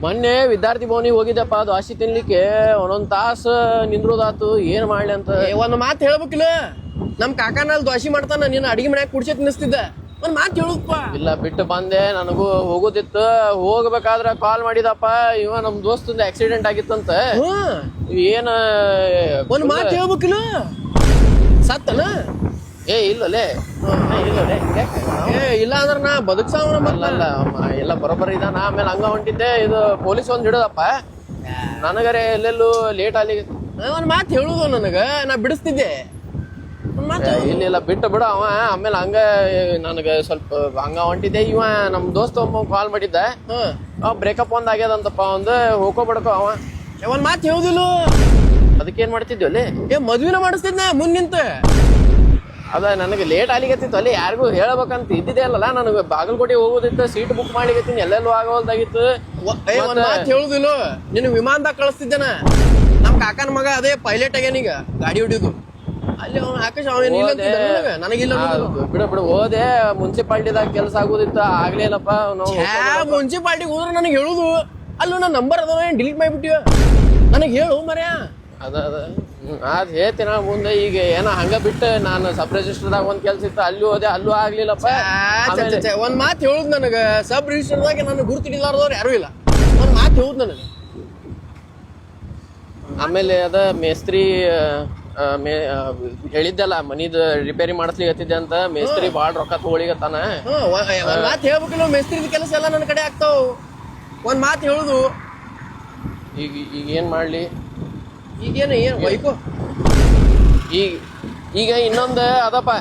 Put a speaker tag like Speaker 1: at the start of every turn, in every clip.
Speaker 1: ಮೊನ್ನೆ ವಿದ್ಯಾರ್ಥಿ ಭವನಿಗೆ ಹೋಗಿದ್ದಪ್ಪ ದ್ವಾಸಿ ತಿನ್ಲಿಕ್ಕೆ ಒಂದೊಂದ್ ತಾಸು ನಿಂದ್ರೋದಾತು ಏನ್ ಮಾಡ್ಲಿ ಅಂತ.
Speaker 2: ಒಂದ್ ಮಾತು ಹೇಳ್ಬೇಕಿಲ್ಲ, ನಮ್ ಕಾಕನಲ್ಲಿ ದ್ವಾಸಿ ಮಾಡ್ತಾನ, ನೀನ್ ಅಡಿಗೆ ಮನ್ಯಾಗ ಕುಡ್ಸಿ ತಿನ್ನಿಸ್ತಿದ್ದ. ಒಂದ್ ಮಾತು ಹೇಳುದಪ್ಪ.
Speaker 1: ಇಲ್ಲ ಬಿಟ್ಟು ಬಂದೆ, ನನಗೂ ಹೋಗೋದಿತ್ತು. ಹೋಗ್ಬೇಕಾದ್ರ ಕಾಲ್ ಮಾಡಿದಪ್ಪ, ಇವ ನಮ್ ದೋಸ್ತಂದ ಆಕ್ಸಿಡೆಂಟ್ ಆಗಿತ್ತಂತ. ಏನ
Speaker 2: ಒಂದ್ ಮಾತು ಹೇಳ್ಬೇಕಿಲ್ಲ, ಸತ್ತನ?
Speaker 1: ಇಲ್ಲಲೇ
Speaker 2: ಇಲ್ಲ ಅಂದ್ರ ನಾ ಬದುಕ್ಸಾವನ.
Speaker 1: ಎಲ್ಲ ಬರೋಬ್ಬರಿ ಇದಾನ. ಆಮೇಲೆ ಹಂಗ ಹೊಂಟಿದ್ದೆ, ಇದು ಪೊಲೀಸ್ ಒಂದ್ ಹಿಡದಪ್ಪ. ನನಗರೆ ಎಲ್ಲೆಲ್ಲೂ ಲೇಟ್ ಅಲ್ಲಿ.
Speaker 2: ಒಂದ್ ಮಾತು ಹೇಳುದು ನನಗ, ನಾ ಬಿಡಿಸ್ತಿದ್ದೆ.
Speaker 1: ಇಲ್ಲ ಬಿಟ್ಟು ಬಿಡು ಅವ. ಆಮೇಲೆ ಹಂಗ ನನಗ ಸ್ವಲ್ಪ ಹಂಗ ಹೊಂಟಿದ್ದೆ. ಇವ ನಮ್ ದೋಸ್ತ ಒಬ್ಬ ಕಾಲ್ ಮಾಡಿದ್ದ, ಬ್ರೇಕಪ್ ಒಂದ್ ಆಗ್ಯದಂತಪ್ಪ, ಒಂದು ಹೋಗ್ಕೋಬಿಡ್ಕೊ ಅವ.
Speaker 2: ಒಂದ್ ಮಾತು ಹೇಳುದಿಲ್ಲ,
Speaker 1: ಅದಕ್ಕೇನ್ ಮಾಡ್ತಿದ್ವಿ ಅಲ್ಲಿ?
Speaker 2: ಮದ್ವಿನ ಮಾಡಿಸ್ತಿದ್ನ ಮುಂದ್ ನಿಂತ.
Speaker 1: ಅದ ನನಗೆ ಲೇಟ್ ಆಗ್ಲಿಕತ್ತಿತ್ತು ಅಲ್ಲಿ, ಯಾರಿಗೂ ಹೇಳ್ಬೇಕಂತ ಇದ್ದಿದ್ದೆ ಅಲ್ಲಲ್ಲ. ನನಗೆ ಬಾಗಲಕೋಟೆ ಹೋಗೋದಿತ್ತು, ಸೀಟ್ ಬುಕ್ ಮಾಡ್ಲಿಕತ್ತೀನಿ, ಎಲ್ಲೆಲ್ಲೂ ಆಗೋಲ್ದಾಗಿತ್ತು.
Speaker 2: ಒಂದ್ ಮಾತು ಹೇಳುದಿಲ್ಲ, ನಿನ್ ವಿಮಾನದಾಗ ಕಳಿಸ್ತಿದ್ದೇನ. ನಮ್ ಕಾಕನ ಮಗ ಅದೇ ಪೈಲಟ್ ಆಗ್ಯಾನೀಗ, ಗಾಡಿ ಹೊಡಿಯೋದು. ಅಲ್ಲಿ ಅವ್ನು ಆಕಾಶ ನನಗಿಲ್ಲ.
Speaker 1: ಬಿಡು ಹೋದೆ, ಮುನ್ಸಿಪಾಲ್ಟಿದಾಗ ಕೆಲಸ ಆಗೋದಿತ್ತು, ಆಗ್ಲಿಲ್ಲಪ್ಪ.
Speaker 2: ಮುನ್ಸಿಪಾಲ್ಟಿಗೆ ಹೋದ್ರೆ ನನಗೆ ಹೇಳುದು, ಅಲ್ಲೂ ನನ್ನ ನಂಬರ್ ಅದ ಡಿಲೀಟ್ ಮಾಡಿಬಿಟ್ಟಿವ. ನನಗೆ ಹೇಳು ಮರ್ಯಾ.
Speaker 1: ಅದ್ ಹೇಳ್ತೀನ ಮುಂದೆ. ಈಗ ಏನೋ ಹಂಗ ಬಿಟ್ಟು ನಾನು ಸಬ್ ರಿಜಿಸ್ಟರ್ದಾಗ ಒಂದ್ ಕೆಲ್ಸ ಇತ್ತು, ಅಲ್ಲಿ ಹೋದೆ, ಅಲ್ಲೂ ಆಗ್ಲಿಲ್ಲಪ್ಪ.
Speaker 2: ಒಂದ್ ಮಾತು ಹೇಳುದು ನನಗ, ಸಬ್ ರಿಜಿಸ್ಟರ್ದಾಗ ನನಗೆ ಗುರುತಿಡಿಲಾರ್ದವ್ರು ಯಾರು ಇಲ್ಲ. ಒಂದ್ ಮಾತು ಹೇಳುದು ನನಗೆ.
Speaker 1: ಆಮೇಲೆ ಅದ ಮೇಸ್ತ್ರಿ ಹೇಳಿದ್ದಲ್ಲ, ಮನಿದ್ ರಿಪೇರಿ ಮಾಡಿಸ್ಲಿಕತ್ತಿದ್ದೆ ಅಂತ. ಮೇಸ್ತ್ರಿ ಬಾಳ ರೊಕ್ಕ ತಗೊಳಿಗತ್ತಾನ.
Speaker 2: ಒಂದ್ ಮಾತು ಹೇಳ್ಬೇಕಿಲ್ಲ, ಮೇಸ್ತ್ರಿದ ಕೆಲಸ ಎಲ್ಲ ನನ್ನ ಕಡೆ ಆಗ್ತಾವ. ಒಂದ್ ಮಾತು ಹೇಳುದು.
Speaker 1: ಈಗ ಏನ್ ಮಾಡ್ಲಿ?
Speaker 2: ಈಗೇನು ಏನ್ ವೈಕೋ?
Speaker 1: ಈಗ ಇನ್ನೊಂದು ಅದಪ್ಪ,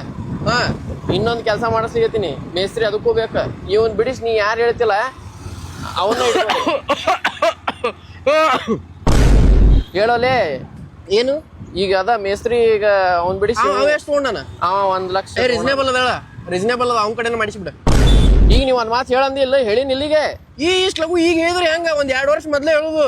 Speaker 1: ಇನ್ನೊಂದು ಕೆಲಸ ಮಾಡಿಸ್ಲಿಕತ್ತೀನಿ. ಮೇಸ್ತ್ರಿ ಅದಕ್ಕೂ ಬೇಕ. ಇವನ್ ಬಿಡಿಸ್, ನೀ ಯಾರು ಹೇಳ್ತಿಲ್ಲ ಅವನ್ನ ಹೇಳೋಲೆ.
Speaker 2: ಏನು
Speaker 1: ಈಗ ಅದ ಮೇಸ್ತ್ರಿ, ಈಗ ಅವ್ನ್ ಬಿಡಿಸಿ.
Speaker 2: ಎಷ್ಟು ತಗೊಂಡಾನ
Speaker 1: ಅವ 1 ಲಕ್ಷ.
Speaker 2: ರೀಸನೇಬಲ್ ಅದ, ರೀಸನೇಬಲ್ ಅದ, ಅವ್ನ ಕಡೆನ ಮಾಡಿಸ್ಬಿಡ.
Speaker 1: ಈಗ ನೀವ್ ಒಂದ್ ಮಾತು ಹೇಳಂದಿ ಇಲ್ಲ, ಹೇಳಿನ ಇಲ್ಲಿಗೆ.
Speaker 2: ಇಷ್ಟು ಲಗು ಈಗ ಹೇಳಿದ್ರೆ ಹೆಂಗ? ಒಂದ್ 2 ವರ್ಷ ಮೊದ್ಲೇ ಹೇಳುದು.